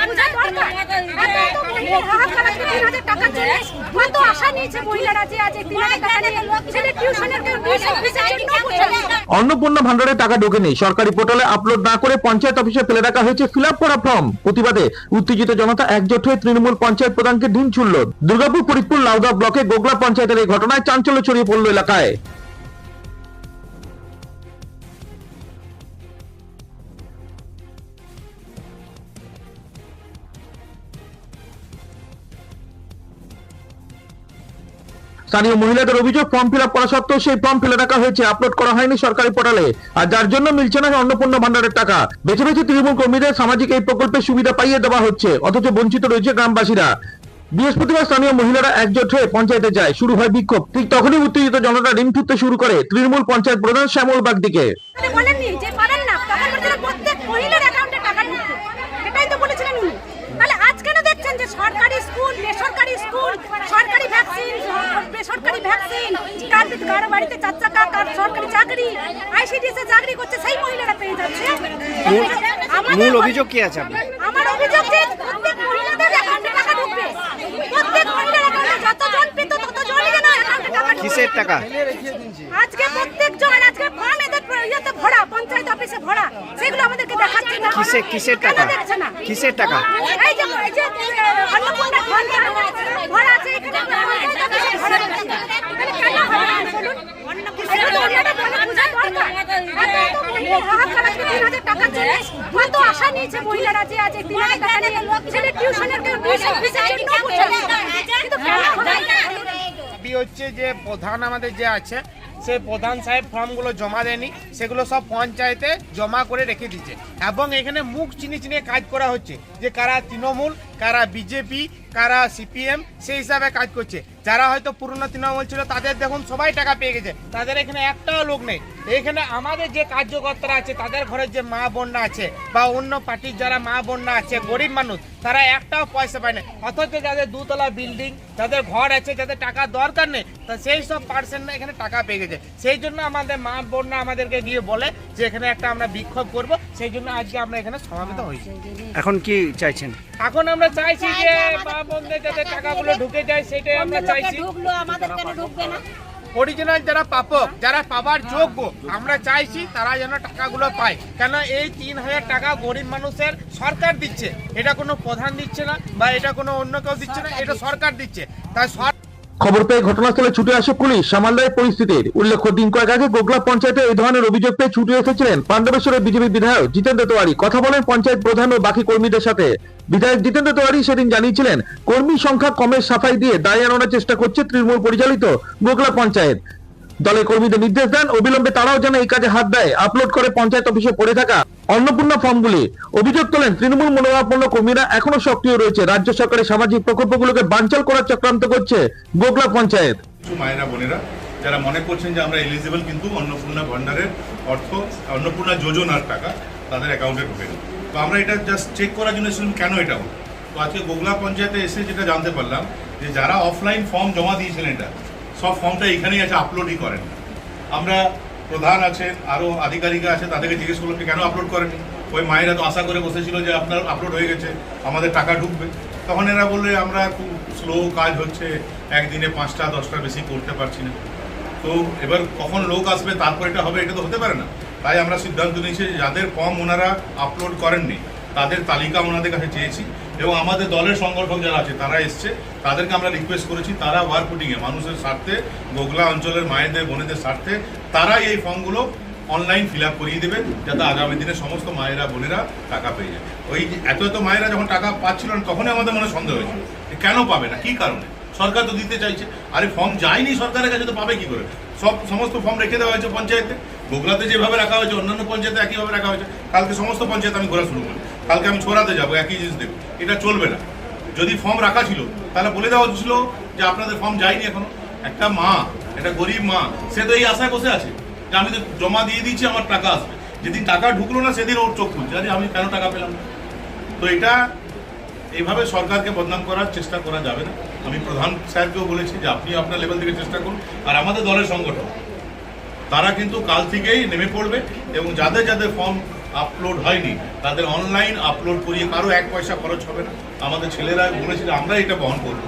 বোঝা দরকার। টাকা চলে কত আশা নিয়েছে মহিলারা যে আজ 3,000 টাকা নিয়ে ছেলে টিউশনের অন্নপূর্ণা ভান্ডারের টাকা ঢোকেনি। সরকারি পোর্টালে আপলোড না করে পঞ্চায়েত অফিসে ফেলে রাখা হয়েছে ফিল আপ করা ফর্ম। প্রতিবাদে উত্তেজিত জনতা একজোট হয়ে তৃণমূল পঞ্চায়েত প্রধানকে ঢিল ছুড়ল। দুর্গাপুর ফরিদপুর লাউদা ব্লকে গোগলা পঞ্চায়েতের এই ঘটনায় চাঞ্চল্য ছড়িয়ে পড়ল এলাকায়। স্থানীয় মহিলাদের অভিযোগ, ফর্ম ফিল আপ করা সত্ত্বেও সেই ফর্ম ফেলে রাখা হয়েছে, আপলোড করা হয়নি সরকারি পোর্টালে, আর যার জন্য মিলছে না অন্নপূর্ণা ভান্ডারের টাকা। বেছে বেছে তৃণমূল কর্মীদের সামাজিক এই প্রকল্পের সুবিধা পাইয়ে দেওয়া হচ্ছে, অথচ বঞ্চিত রয়েছে গ্রামবাসীরা। বৃহস্পতিবার স্থানীয় মহিলারা একজোট হয়ে পঞ্চায়েতে যায়, শুরু হয় বিক্ষোভ। ঠিক তখনই উত্তেজিত জনতা রিম ছুটতে শুরু করে তৃণমূল পঞ্চায়েত প্রধান শ্যামল বাগদিকে। সরকারি স্কুল, বেসরকারি স্কুল, সরকারি ভ্যাকসিন, বেসরকারি ভ্যাকসিন, কার বাড়িতে 4 চাকা, কার সরকারি চাকরি, আইসিডিএসে চাকরি করছে, সেই মহিলারা পেয়ে যাচ্ছে। মূল অভিযোগ কি আছে? আমার অভিযোগ যে প্রত্যেক মহিলাদের অ্যাকাউন্টে টাকা ঢুকবে, প্রত্যেক মহিলার অ্যাকাউন্টে যতজন পেত ততজনই যেন অ্যাকাউন্টে টাকা ঢুকবে। কিসের টাকা? আজকে প্রত্যেকজন আজকে ফর্ম এদের ইয়েতে ভরা, পঞ্চায়েত অফিসে ভরা, সেগুলো আমাদেরকে দেখাচ্ছে না। কিসের টাকা? কিসের টাকা? এই যে অন্নপূর্ণা ভান্ডার ভরা আছে, এখানে পঞ্চায়েত অফিসে ভরা আছে। এখানে কেন ভরা আছে বলুন? টাকা চলে কত আশা নিয়েছে মহিলারা যে আজ 3,000 টাকা নিয়ে ছেলে টিউশনের হচ্ছে যে প্রধান আমাদের যে আছে সেই প্রধান সাহেব ফর্মগুলো জমা দেয়নি, সেগুলো সব পঞ্চায়েতে জমা করে রেখে দিচ্ছে এবং এখানে মুখ চিনিয়ে কাজ করা হচ্ছে যে কারা তৃণমূল, কারা বিজেপি, কারা সিপিএম, সেই হিসাবে কাজ করছে। যারা হয়তো পুরনো তৃণমূল ছিল তাদের দেখুন সবাই টাকা পেয়ে গেছে, তাদের এখানে একটাও লোক নেই। এখানে আমাদের যে কার্যকর্তারা আছে তাদের ঘরের যে মা বোনরা আছে বা অন্য পার্টির যারা মা বোনরা আছে, গরিব মানুষ, তারা একটাও পয়সা পায় না। অথচ যাদের 2 তলা বিল্ডিং, যাদের ঘর আছে, যাদের টাকা দরকার নেই, তা সেই সব পার্সেন্টরা এখানে টাকা পেয়ে গেছে। সেই জন্য আমাদের মা বোনরা আমাদেরকে গিয়ে বলে যে এখানে একটা আমরা বিক্ষোভ করব, সেই জন্য আজকে আমরা এখানে সমাবেত হয়েছি। এখন কি চাইছেন? এখন আমরা চাইছি যে মা বোনদের যাতে টাকাগুলো ঢুকে যায় সেটাই আমরা চাইছি। অরিজিনাল যারা প্রাপক, যারা পাবার যোগ্য, আমরা চাইছি তারা যেন টাকাগুলো পায়। কেন এই 3,000 টাকা গরিব মানুষের সরকার দিচ্ছে, এটা কোনো প্রধান দিচ্ছে না বা এটা কোনো অন্য কেউ দিচ্ছে না, এটা সরকার দিচ্ছে। তাই খবর পেয়ে ঘটনাস্থলে ছুটে আসে পুলিশ, সামাল দেয় পরিস্থিতির। উল্লেখ্য, দিন কয়েক আগে গোগলা পঞ্চায়েতে এই ধরনের অভিযোগ পেয়ে ছুটে এসেছিলেন পাণ্ডবেশ্বরের বিজেপি বিধায়ক জিতেন্দ্র তেওয়ারি। কথা বলেন পঞ্চায়েত প্রধান ও বাকি কর্মীদের সাথে। বিধায়ক জিতেন্দ্র তেওয়ারি সেদিন জানিয়েছিলেন, কর্মী সংখ্যা কমের সাফাই দিয়ে দায় এড়ানোর চেষ্টা করছে তৃণমূল পরিচালিত গোগলা পঞ্চায়েত। দলের কর্মীদের নির্দেশ দেন অবিলম্বে তারাও যেন এই কাজে হাত দেয়, আপলোড করে পঞ্চায়েত অফিসে পড়ে থাকা অন্নপূর্ণা ফর্মগুলি। অভিযোগ তোলেন তৃণমূল মনোভাবাপন্ন কর্মীরা এখনো সক্রিয় রয়েছে, রাজ্য সরকারের সামাজিক প্রকল্পগুলোকে বানচাল করার চক্রান্ত করছে গোগলা পঞ্চায়েত। কিছু মায়েরা বোনেরা যারা মনে করছেন যে আমরা এলিজিবল, কিন্তু অন্নপূর্ণা ভান্ডারের অর্থ, অন্নপূর্ণা যোজনার টাকা তাদের অ্যাকাউন্টে ঢোকে না। তো আমরা এটা জাস্ট চেক করার জন্য এসেছিলাম কেন এটা হলো। তো আজকে গোগলা পঞ্চায়েতে এসে যেটা জানতে পারলাম যে যারা অফলাইন ফর্ম জমা দিয়েছিলেন, এটা সব ফর্মটা এখানেই আছে, আপলোডই করেন না। আমরা প্রধান আছেন, আরও আধিকারিক আছে, তাদেরকে জিজ্ঞেস করলাম কেন আপলোড করেনি। ওই মায়েরা তো আশা করে বসেছিল যে আপনার আপলোড হয়ে গেছে, আমাদের টাকা ঢুকবে। তখন এরা বললে আমরা খুব স্লো কাজ হচ্ছে, একদিনে 5টা 10টা বেশি করতে পারছি না। তো এবার কখন লোক আসবে তারপর এটা হবে, এটা তো হতে পারে না। তাই আমরা সিদ্ধান্ত নিয়েছি যাদের ফর্ম ওনারা আপলোড করেননি তাদের তালিকা ওনাদের কাছে চেয়েছি, এবং আমাদের দলের সংগঠক যারা আছে তারা এসছে, তাদেরকে আমরা রিকোয়েস্ট করেছি তারা ওয়ার্ক ফুটিংয়ে মানুষের স্বার্থে, গোগলা অঞ্চলের মায়েদের বোনেদের স্বার্থে তারা এই ফর্মগুলো অনলাইন ফিল আপ করিয়ে দেবেন, যাতে আগামী দিনে সমস্ত মায়েরা বোনেরা টাকা পেয়ে যায়। ওই এত মায়েরা যখন টাকা পাচ্ছিল না তখনই আমাদের মনে সন্দেহ হয়েছিল কেন পাবে না, কী কারণে। সরকার তো দিতে চাইছে, আরে ফর্ম যায়নি সরকারের কাছে তো পাবে কি করে। সমস্ত ফর্ম রেখে দেওয়া হয়েছে পঞ্চায়েতে, গোগলাতে যেভাবে রাখা হয়েছে অন্যান্য পঞ্চায়েতে একইভাবে রাখা হয়েছে। কালকে সমস্ত পঞ্চায়েত আমি ঘোরা শুরু করি, কালকে আমি ছোড়াতে যাবো, একই জিনিস দেখবো। এটা চলবে না। যদি ফর্ম রাখা ছিল তাহলে বলে দেওয়া হচ্ছিল যে আপনাদের ফর্ম যায়নি এখনো। একটা মা, একটা গরিব মা, সে তো এই আশায় বসে আছে যে আমি তো জমা দিয়ে দিচ্ছি, আমার টাকা আসবে। যেদিন টাকা ঢুকলো না সেদিন ওর চোখ খুলছে, আরে আমি কেন টাকা পেলাম না। তো এটা এইভাবে সরকারকে বদনাম করার চেষ্টা করা যাবে না। আমি প্রধান স্যারকেও বলেছি যে আপনি আপনার লেভেল থেকে চেষ্টা করুন, আর আমাদের দলের সংগঠন তারা কিন্তু কাল থেকেই নেমে পড়বে এবং যাদের যাদের ফর্ম আপলোড হয়নি তাদের অনলাইন আপলোড করিয়ে কারো 1 পয়সা খরচ হবে না। আমাদের ছেলেরা বলেছিল আমরা এটা বহন করব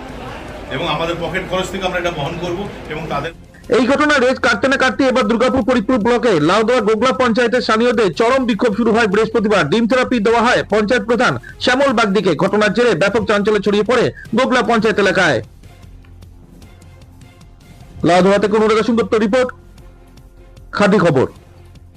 এবং আমাদের পকেট খরচ থেকে আমরা এটা বহন করব এবং তাদের এই ঘটনা রেজ কাটতে না কাটতে এবার দুর্গাপুর ফরিদপুর ব্লকে লাউদোয়া গোগলা পঞ্চায়েতের স্থানীয়দের চরম বিক্ষোভ শুরু হয় বৃহস্পতিবার। ডিম থেরাপি দেওয়া হয় পঞ্চায়েত প্রধান শ্যামল বাগদিকে। ঘটনার জেরে ব্যাপক চাঞ্চল্য ছড়িয়ে পড়ে গোগলা পঞ্চায়েত এলাকায়। লাউদোয়া থেকে অনুরাগ সেনগুপ্ত রিপোর্ট, খাঁটি খবর।